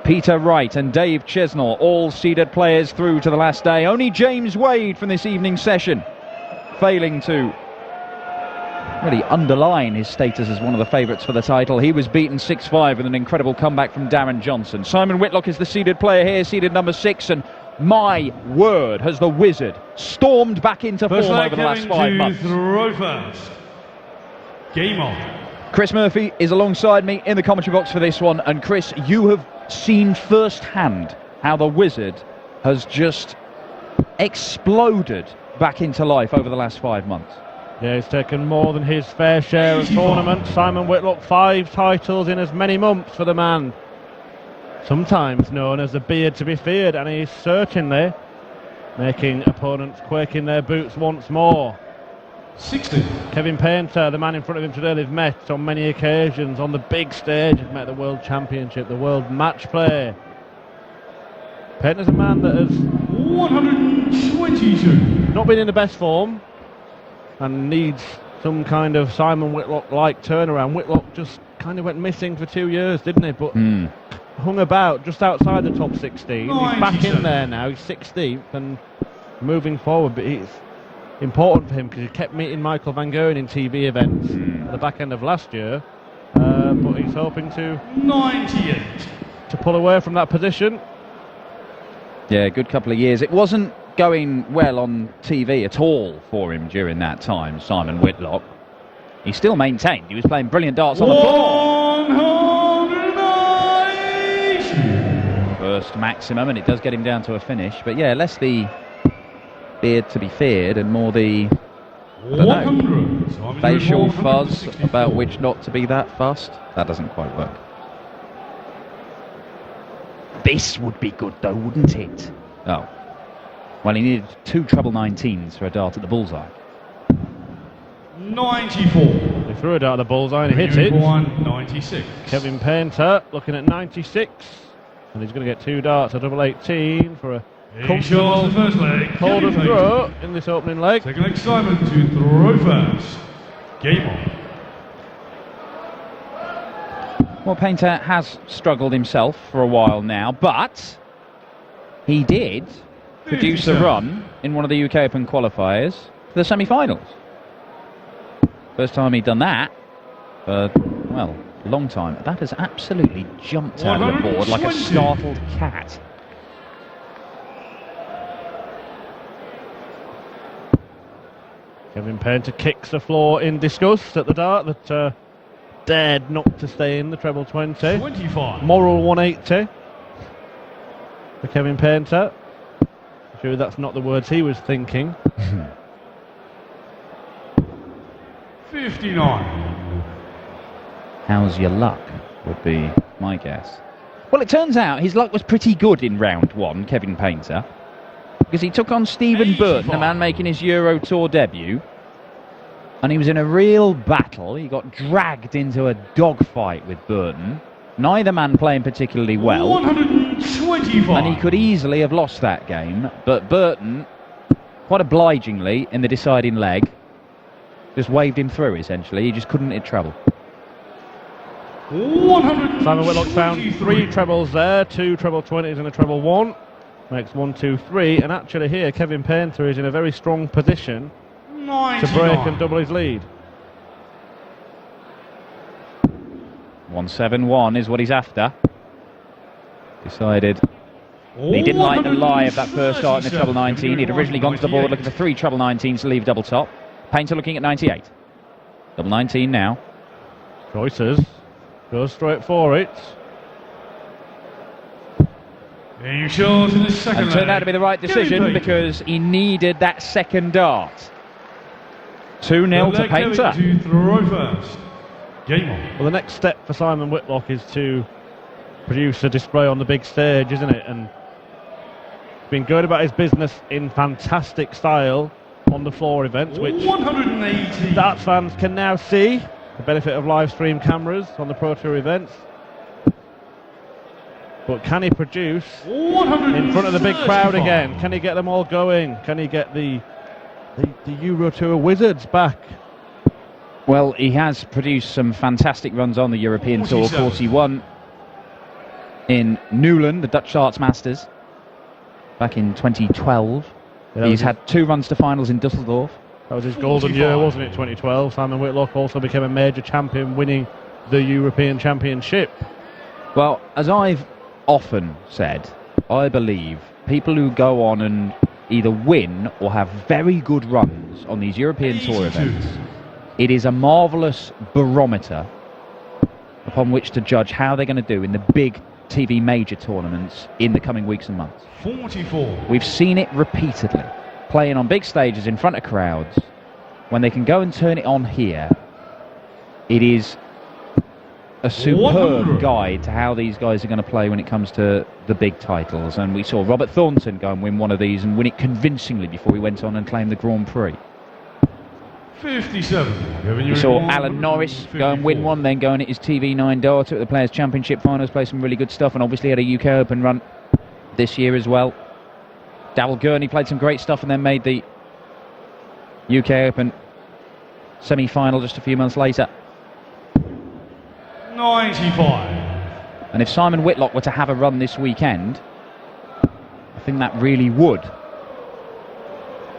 Peter Wright and Dave Chesnell, all seeded players through to the last day. Only James Wade from this evening's session failing to really underline his status as one of the favourites for the title. He was beaten 6-5 with an incredible comeback from Darren Johnson. Simon Whitlock is the seeded player here, seeded number 6, and my word, has the Wizard stormed back into form over the last 5 months. Throw first. Game on. Chris Murphy is alongside me in the commentary box for this one, and Chris, you have seen firsthand how the Wizard has just exploded back into life over the last 5 months. Yeah, he's taken more than his fair share of tournaments. Simon Whitlock, 5 titles in as many months for the man, sometimes known as the beard to be feared, and he's certainly making opponents quake in their boots once more. 60. Kevin Painter, the man in front of him today, they've met on many occasions on the big stage. They've met at the World Championship, the World Match Play. Painter's a man that has 122. not been in the best form and needs some kind of Simon Whitlock-like turnaround. Whitlock just kind of went missing for 2 years, didn't he? But hung about just outside the top 16. 97. He's back in there now. He's 16th and moving forward. But it's important for him because he kept meeting Michael Van Gerwen in TV events at the back end of last year. But he's hoping to 98. to pull away from that position. Yeah, good couple of years. It wasn't going well on TV at all for him during that time, Simon Whitlock. He still maintained. He was playing brilliant darts on the floor. 180. First maximum, and it does get him down to a finish. But yeah, less the beard to be feared and more the, I don't know, facial fuzz about which not to be that fussed. That doesn't quite work. This would be good though, wouldn't it? Oh. Well, he needed 2 treble 19s for a dart at the bullseye. 94. He threw a dart at the bullseye and he hit it. 96. Kevin Painter looking at 96. And he's going to get 2 darts at double 18 for a comfortable first leg. hold and throw in this opening leg. Second leg, Simon to throw first. Game on. Well, Painter has struggled himself for a while now, but he did produce a run in one of the UK Open qualifiers for the semi-finals. First time he'd done that for, well, a long time. That has absolutely jumped out of the board like a startled cat. Kevin Painter kicks the floor in disgust at the dart that dared not to stay in the treble 20. 25. Moral 180 for Kevin Painter. I'm sure that's not the words he was thinking. 59. How's your luck, would be my guess. Well, it turns out his luck was pretty good in round 1, Kevin Painter, because he took on Stephen Burton, a man making his Euro Tour debut, and he was in a real battle. He got dragged into a dogfight with Burton. Neither man playing particularly well. 125. And he could easily have lost that game, but Burton, quite obligingly in the deciding leg, just waved him through, essentially. He just couldn't hit treble. Simon Whitlock found 3 trebles there, 2 treble 20s and a treble 1. Makes 1, 2, 3, and actually here Kevin Painter is in a very strong position 99. to break and double his lead. 171 is what he's after. Decided he didn't like the lie of that first start in the treble 19. He'd originally gone to the board looking for 3 treble 19s to leave double top. Painter looking at 98. Double 19 now. Choices. Goes straight for it. Being short in the second And turned leg. out to be the right decision because he needed that second dart. 2-0 to Painter. To throw first. Game on. Well, the next step for Simon Whitlock is to produce a display on the big stage, isn't it? And he's been going about his business in fantastic style on the floor events, which 180. darts fans can now see. The benefit of live stream cameras on the Pro Tour events. But can he produce in front of the big crowd again? Can he get them all going? Can he get the Euro Tour Wizards back? Well, he has produced some fantastic runs on the European Tour. Of course, he won in Newland, the Dutch Arts Masters, back in 2012. Yeah, He's had 2 runs to finals in Dusseldorf. That was his golden year, wasn't it, 2012? Simon Whitlock also became a major champion, winning the European Championship. Well, as I've often said, I believe people who go on and either win or have very good runs on these European Tour events, it is a marvellous barometer upon which to judge how they're going to do in the big TV major tournaments in the coming weeks and months. 44. We've seen it repeatedly, playing on big stages in front of crowds. When they can go and turn it on here, it is a superb 100. guide to how these guys are going to play when it comes to the big titles. And we saw Robert Thornton go and win one of these and win it convincingly before he went on and claimed the Grand Prix. 57. We saw Alan Norris go and win one, then go in at his TV9 daughter at the Players' Championship finals, play some really good stuff, and obviously had a UK Open run this year as well. Darrell Gurney played some great stuff and then made the UK Open semi-final just a few months later. 95. And if Simon Whitlock were to have a run this weekend, I think that really would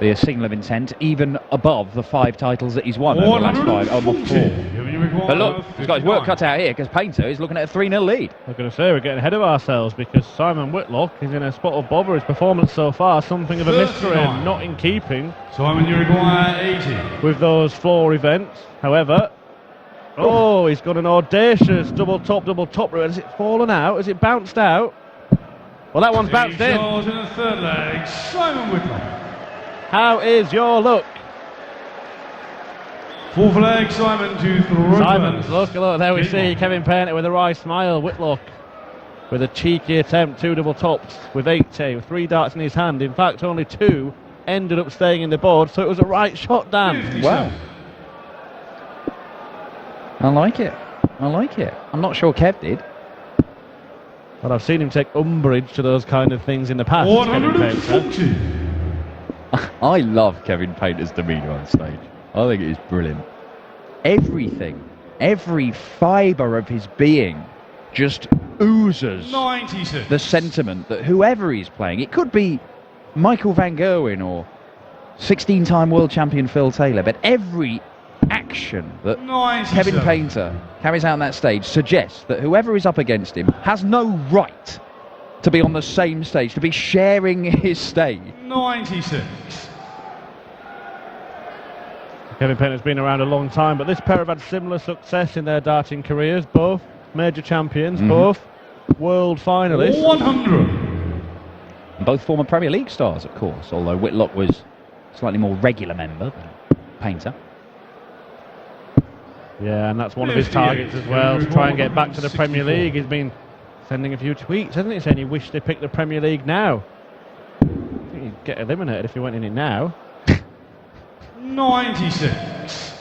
be a signal of intent, even above the 5 titles that he's won over the last 5, almost 4. But look, he's got his work cut out here because Painter is looking at a 3-0 lead. I'm going to say we're getting ahead of ourselves because Simon Whitlock is in a spot of bother. His performance so far, something of a mystery, and not in keeping Simon, you require 80. with those 4 events. However, oh, he's got an audacious double top. Has it fallen out? Has it bounced out? Well, that one's bounced in. Shot in the third leg, Simon Whitlock. How is your look? 4th leg, Simon to throw. Simons, look, there we see Kevin Painter with a wry smile. Whitlock with a cheeky attempt, 2 double tops with 80, with 3 darts in his hand. In fact, only 2 ended up staying in the board, so it was a right shot, Dan. 57. Wow. I like it. I like it. I'm not sure Kev did. But I've seen him take umbrage to those kind of things in the past. Kevin Painter. 140. I love Kevin Painter's demeanour on stage. I think it is brilliant. Everything, every fibre of his being just oozes 96. the sentiment that whoever he's playing, it could be Michael Van Gerwen or 16-time world champion Phil Taylor, but every action that 97. Kevin Painter carries out on that stage suggests that whoever is up against him has no right to be on the same stage, to be sharing his stage. 96. Kevin Painter's been around a long time, but this pair have had similar success in their darting careers. Both major champions, both world finalists. 100. And both former Premier League stars, of course, although Whitlock was a slightly more regular member than Painter. Yeah, and that's one of his targets as well, to try and get back to the Premier League. He's been sending a few tweets, hasn't he, saying he wished they picked the Premier League now. I think he'd get eliminated if he went in it now. 96.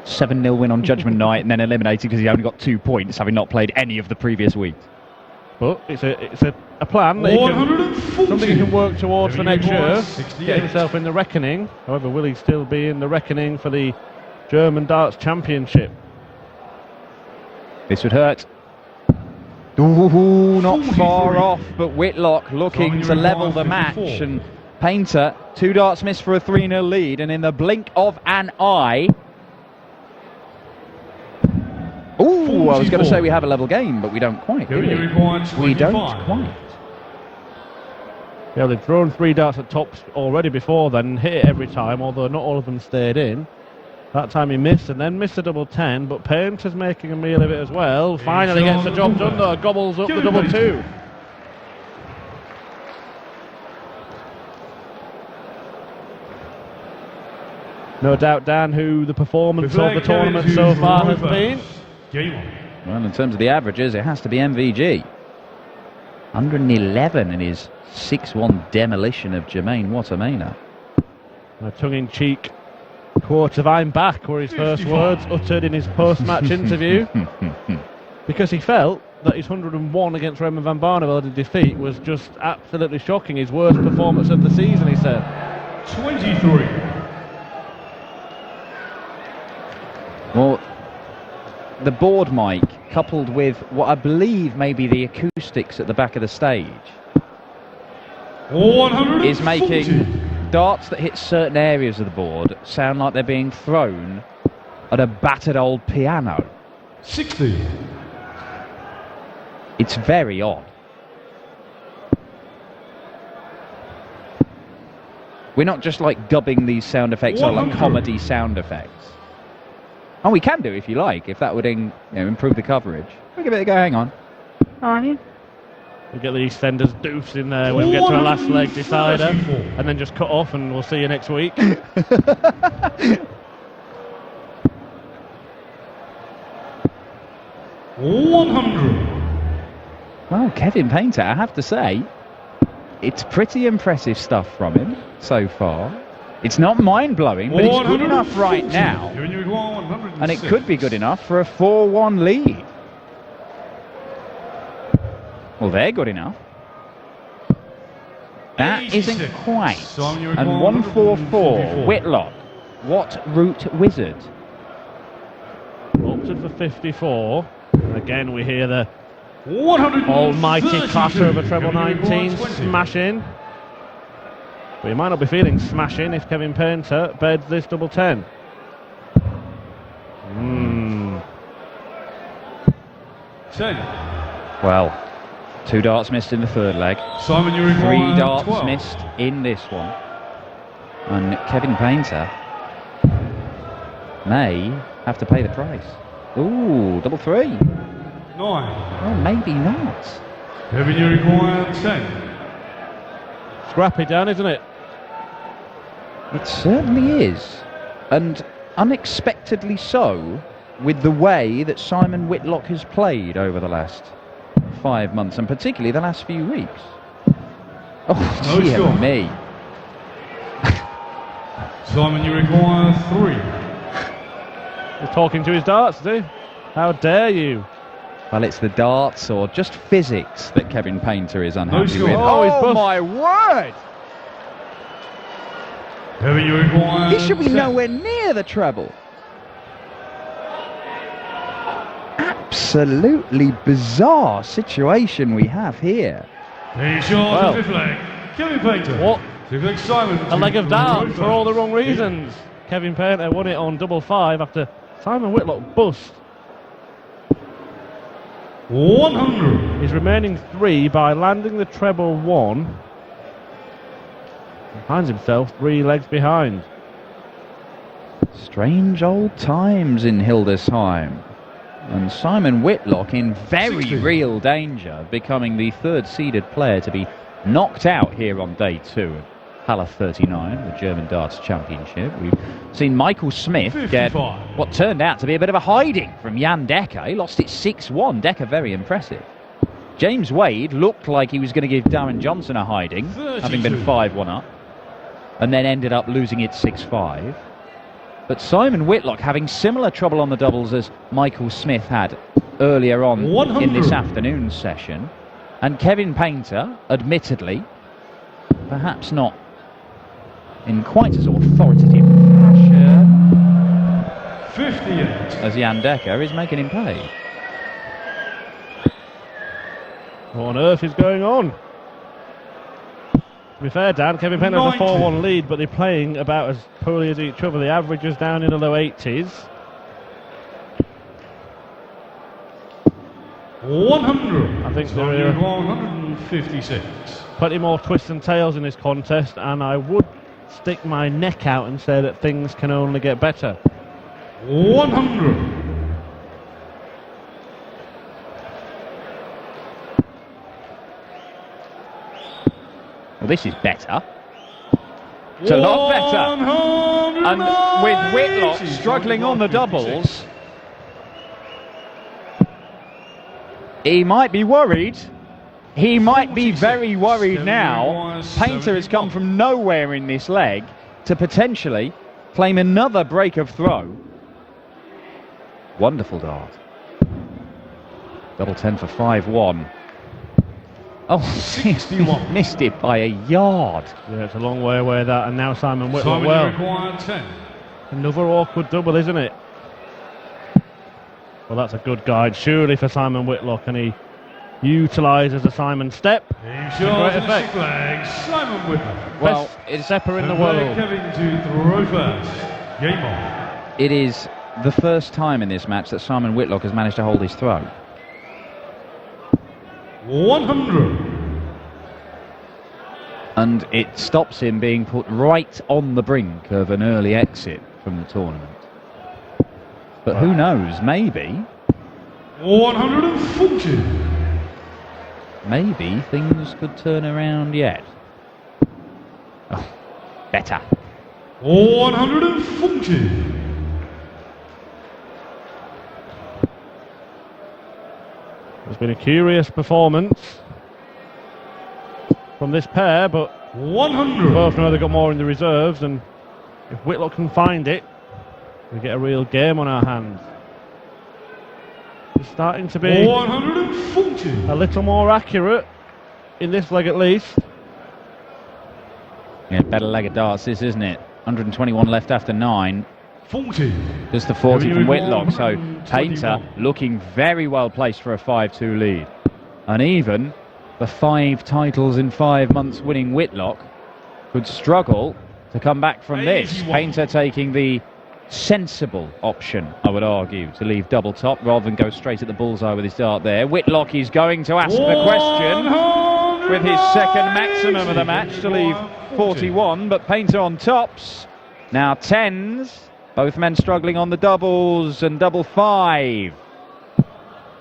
7-0 win on Judgment Night and then eliminated because he only got 2 points, having not played any of the previous weeks. But it's a plan that he can, something he can work towards for next year. Get himself in the reckoning. However, will he still be in the reckoning for the German Darts Championship? This would hurt. Ooh, not far off, but Whitlock looking to level the match, and Painter, 2 darts missed for a 3-0 lead, and in the blink of an eye... Ooh, I was going to say we have a level game, but we don't quite, do we? We don't quite. Yeah, they've thrown 3 darts at tops already before then, hit it every time, although not all of them stayed in. That time he missed, and then missed a double 10, but Painter's making a meal of it as well. Finally gets the job done though, gobbles up the double 2. No doubt, Dan, who the performance of the tournament so far has been. Well, in terms of the averages, it has to be MVG. 111 in his 6-1 demolition of Jermaine Watermainer. A tongue-in-cheek quote of "I'm back" were his first words uttered in his post-match interview, because he felt that his 101 against Raymond van Barneveld in defeat was just absolutely shocking. His worst performance of the season, he said. 23. Well, the board mic, coupled with what I believe may be the acoustics at the back of the stage, is making darts that hit certain areas of the board sound like they're being thrown at a battered old piano. 60. It's very odd. We're not just like dubbing these sound effects or like comedy sound effects. And we can do if you like, if that would improve the coverage. We'll give it a go, hang on. We get the EastEnders doofs in there when we get to our last leg decider, and then just cut off and we'll see you next week. 100. Well, Kevin Painter, I have to say, it's pretty impressive stuff from him so far. It's not mind-blowing, but it's good enough right now. And it could be good enough for a 4-1 lead. Well, they're good enough. That isn't quite. And 144, Whitlock. What route wizard? Opted for 54. Again, we hear the almighty clatter of a treble 19 smashing. But you might not be feeling smashing if Kevin Painter beds this double 10. Well, 2 darts missed in the third leg. Simon, you 3 require darts 12. missed in this one. And Kevin Painter may have to pay the price. Ooh, double 3. 9. Well, maybe not. Kevin, you require 10. Scrappy down, isn't it? It certainly is. And unexpectedly so, with the way that Simon Whitlock has played over the last 5 months, and particularly the last few weeks. Oh, dear me. Simon, you require 3. He's talking to his darts, is he? How dare you? Well, it's the darts or just physics that Kevin Painter is unhappy with. Oh, my word! Kevin, you require He should be 10. nowhere near the treble. Absolutely bizarre situation we have here. He's short Well. fifth leg. Kevin Painter. What? Fifth leg Simon. A leg of darts for all the wrong reasons. Kevin Painter won it on double 5 after Simon Whitlock bust 100. his remaining 3 by landing the treble 1. He finds himself 3 legs behind. Strange old times in Hildesheim. And Simon Whitlock in very 60. real danger of becoming the 3rd seeded player to be knocked out here on day 2 of Halle 39, the German Darts Championship. We've seen Michael Smith get 55. what turned out to be a bit of a hiding from Jan Dekker. He lost it 6-1. Dekker very impressive. James Wade looked like he was going to give Darren Johnson a hiding, having been 5-1 up, and then ended up losing it 6-5. But Simon Whitlock having similar trouble on the doubles as Michael Smith had earlier on 100. in this afternoon's session. And Kevin Painter, admittedly, perhaps not in quite as authoritative fashion 58. as Jan Dekker, is making him pay. What on earth is going on? To be fair, Dan, Kevin Painter has a 4-1 lead, but they're playing about as poorly as each other. The average is down in the low 80s. 100. I think So there you are- require 156. Plenty more twists and tails in this contest, and I would stick my neck out and say that things can only get better. 100. Well, this is better. It's a lot better. And with Whitlock struggling on the doubles, he might be worried. He might be very worried now. Painter has come from nowhere in this leg to potentially claim another break of throw. Wonderful dart. Double 10 for 5-1. Oh, 61. missed it by a yard. Yeah, it's a long way away that, and now Simon Whitlock. Simon, you Well, require 10. another awkward double, isn't it? Well, that's a good guide, surely, for Simon Whitlock, and he utilises a Simon step. Game To shot great and effect. flag, Simon Whitlock. Well, Best it's stepper in the Player world. Kevin to throw first. Game on. It is the first time in this match that Simon Whitlock has managed to hold his throw. 100. And it stops him being put right on the brink of an early exit from the tournament. But who knows, maybe 140. maybe things could turn around yet. Oh, better. 140. It's been a curious performance from this pair, but 100. both know they've got more in the reserves, and if Whitlock can find it, we get a real game on our hands. He's starting to be 140. a little more accurate in this leg at least. Yeah, better leg of darts this, isn't it? 121 left after 9. 40. Just the 40 from Very Whitlock, so 121. Painter looking very well placed for a 5-2 lead. And even the 5 titles in 5 months winning Whitlock could struggle to come back from this. 81. Painter taking the sensible option, I would argue, to leave double top rather than go straight at the bullseye with his dart there. Whitlock is going to ask the question with his second maximum of the match to leave 41, but Painter on tops. Now 10s. Both men struggling on the doubles and double 5.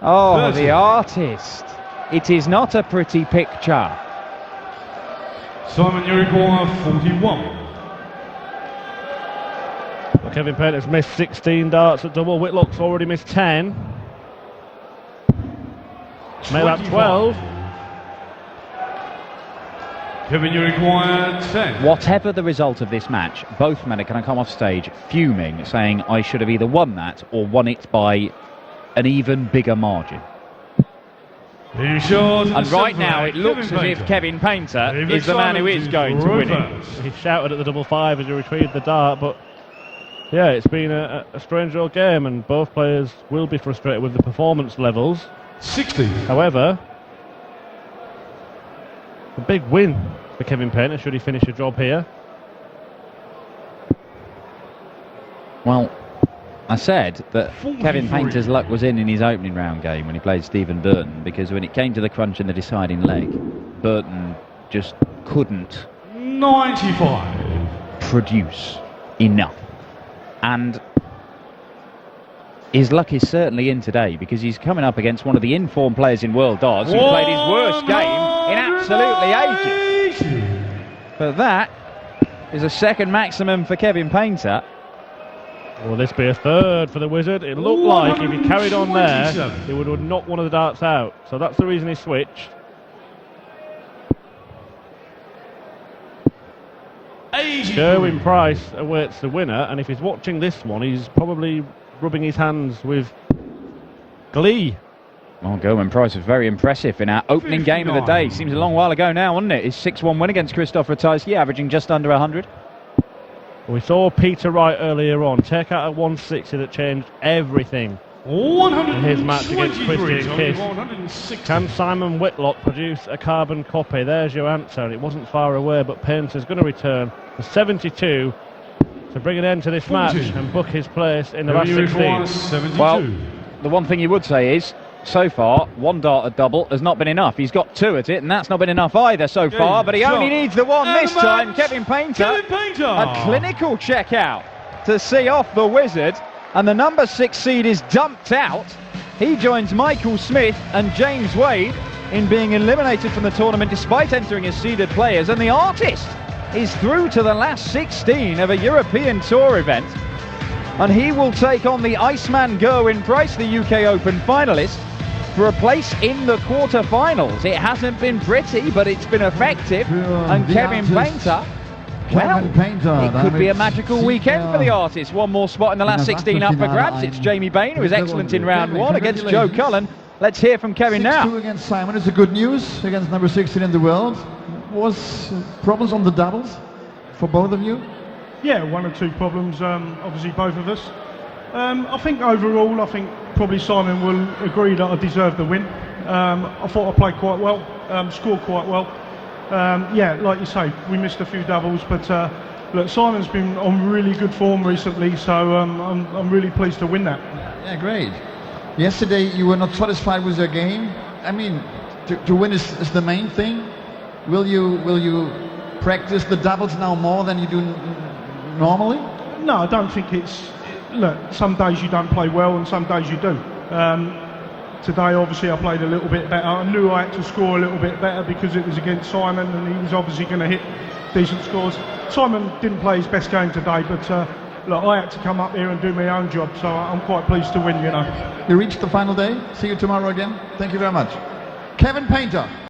Oh, 30. the artist. It is not a pretty picture. Simon, you require 41. Well, Kevin Painter's missed 16 darts at double. Whitlock's already missed 10. Made that 12. Kevin, you require 10. Whatever the result of this match, both men are going to come off stage fuming, saying I should have either won that or won it by an even bigger margin. And right now it looks as if Kevin Painter is the man who is going to win it. He shouted at the double 5 as he retrieved the dart, but yeah, it's been a strange old game, and both players will be frustrated with the performance levels. 60. However, a big win for Kevin Painter should he finish a job here. Well, I said that 43. Kevin Painter's luck was in his opening round game when he played Stephen Burton, because when it came to the crunch in the deciding leg, Burton just couldn't 95. produce enough. And his luck is certainly in today, because he's coming up against one of the informed players in world darts who played his worst game in absolutely ages. But that is a second maximum for Kevin Painter. Will this be a third for the Wizard? It looked like if he carried on there, he would have knocked one of the darts out. So that's the reason he switched. Gerwin Price awaits the winner, and if he's watching this one, he's probably rubbing his hands with glee. Well, Gerwin Price was very impressive in our opening game of the day. 59. Seems a long while ago now, wasn't it? His 6-1 win against Christopher Ratajski, averaging just under 100. We saw Peter Wright earlier on take out a 160 that changed everything in his match against Christian Kiss. Can Simon Whitlock produce a carbon copy? There's your answer. It wasn't far away, but Painter's going to return for 72 to bring an end to this match and book his place in the last 16. Well, the one thing you would say is, so far, one dart at double has not been enough. He's got 2 at it, and that's not been enough either so far, but he only needs the one this time. Kevin Painter, a clinical check out to see off the Wizard, and the number 6 seed is dumped out. He joins Michael Smith and James Wade in being eliminated from the tournament despite entering as seeded players, and the artist is through to the last 16 of a European Tour event, and he will take on the Iceman Gerwin Price, the UK Open finalist, for a place in the quarter-finals. It hasn't been pretty, but it's been effective, and Kevin Painter, well, it could be a magical weekend for the artist. One more spot in the last 16 up for grabs. It's Jamie Bain, who was excellent in round 1 against Joe Cullen. Let's hear from Kevin now. 6-2 against Simon is a good news against number 16 in the world. Was problems on the doubles for both of you? Yeah, 1 or 2 problems, obviously both of us. I think overall, I think probably Simon will agree that I deserved the win. I thought I played quite well, scored quite well. Yeah, like you say, we missed a few doubles, but look, Simon's been on really good form recently, so I'm really pleased to win that. Yeah, great. Yesterday you were not satisfied with your game. I mean, to win is the main thing. Will you practice the doubles now more than you do normally? No, I don't think it's. Look, some days you don't play well and some days you do. Today, obviously, I played a little bit better. I knew I had to score a little bit better because it was against Simon, and he was obviously going to hit decent scores. Simon didn't play his best game today, but look, I had to come up here and do my own job, so I'm quite pleased to win, you know. You reached the final day. See you tomorrow again. Thank you very much. Kevin Painter.